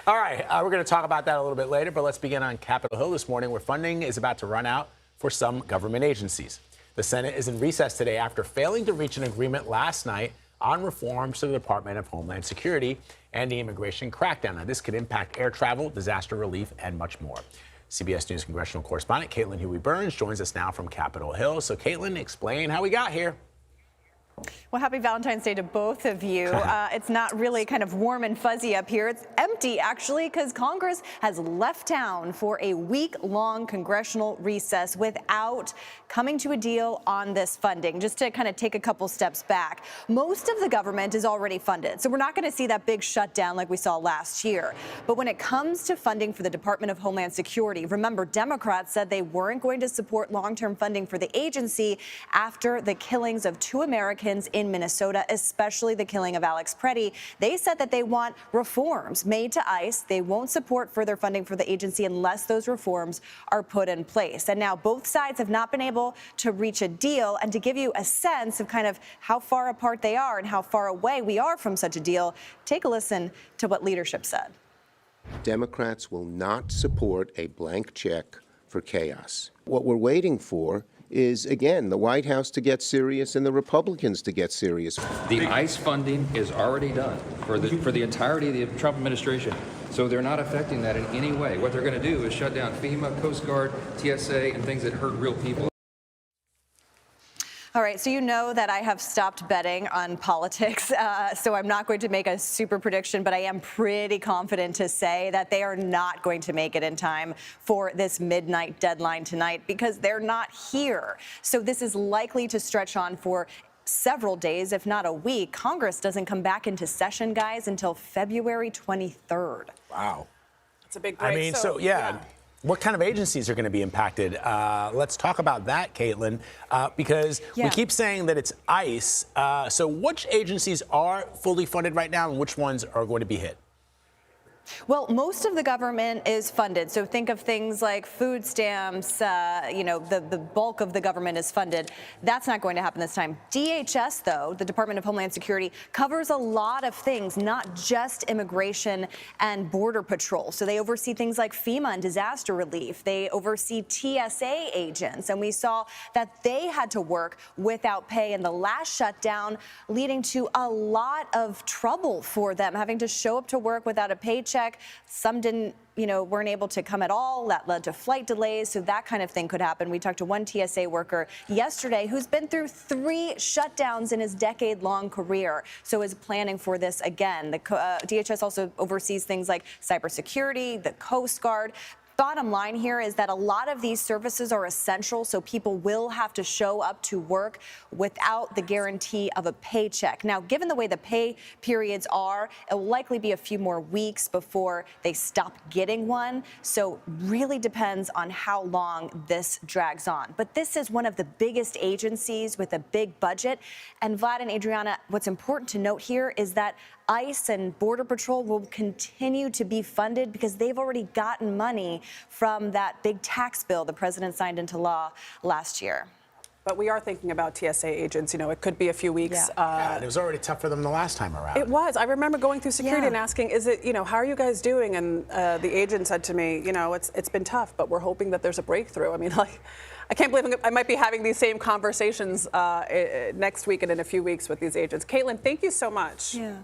All right, we're going to talk about that a little bit later, but let's begin on Capitol Hill this morning, where funding is about to run out for some government agencies. The Senate is in recess today after failing to reach an agreement last night on reforms to the Department of Homeland Security and the immigration crackdown. Now, this could impact air travel, disaster relief, and much more. CBS News congressional correspondent Caitlin Huey-Burns joins us now from Capitol Hill. So, Caitlin, explain how we got here. Well, happy Valentine's Day to both of you. It's not really kind of warm and fuzzy up here. It's empty, actually, because Congress has left town for a week-long congressional recess without coming to a deal on this funding. Just to kind of take a couple steps back, most of the government is already funded, so we're not going to see that big shutdown like we saw last year. But when it comes to funding for the Department of Homeland Security, remember, Democrats said they weren't going to support long-term funding for the agency after the killings of 2 Americans in Minnesota, especially the killing of Alex Preddy. They said that they want reforms made to ICE. They won't support further funding for the agency unless those reforms are put in place. And now both sides have not been able to reach a deal. And to give you a sense of kind of how far apart they are and how far away we are from such a deal, take a listen to what leadership said. Democrats will not support a blank check for chaos. What we're waiting for is, again, the White House to get serious and the Republicans to get serious. The ICE funding is already done for the entirety of the Trump administration, so they're not affecting that in any way. What they're going to do is shut down FEMA, Coast Guard, TSA, and things that hurt real people. All right, so you know that I have stopped betting on politics, so I'm not going to make a super prediction, but I am pretty confident to say that they are not going to make it in time for this midnight deadline tonight because they're not here. So this is likely to stretch on for several days, if not a week. Congress doesn't come back into session, guys, until February 23rd. Wow. It's a big break. I mean, so yeah. What kind of agencies are going to be impacted? Let's talk about that, Caitlin, because we keep saying that it's ICE. So which agencies are fully funded right now and which ones are going to be hit? Well, most of the government is funded. So think of things like food stamps, the bulk of the government is funded. That's not going to happen this time. DHS, though, the Department of Homeland Security, covers a lot of things, not just immigration and border patrol. So they oversee things like FEMA and disaster relief. They oversee TSA agents. And we saw that they had to work without pay in the last shutdown, leading to a lot of trouble for them, having to show up to work without a paycheck. Some didn't, weren't able to come at all. That led to flight delays. So that kind of thing could happen. We talked to one TSA worker yesterday who's been through 3 shutdowns in his decade-long career, so is planning for this again. The DHS also oversees things like cybersecurity, the Coast Guard. Bottom line here is that a lot of these services are essential, so people will have to show up to work without the guarantee of a paycheck. Now, given the way the pay periods are, it will likely be a few more weeks before they stop getting one. So really depends on how long this drags on. But this is one of the biggest agencies with a big budget. And Vlad and Adriana, what's important to note here is that ICE and Border Patrol will continue to be funded because they've already gotten money from that big tax bill the president signed into law last year. But we are thinking about TSA agents. It could be a few weeks. Yeah, it was already tough for them the last time around. It was. I remember going through security and asking, is it, how are you guys doing? And the agent said to me, it's been tough, but we're hoping that there's a breakthrough. I mean, I can't believe I might be having these same conversations next week and in a few weeks with these agents. Caitlin, thank you so much. Yeah.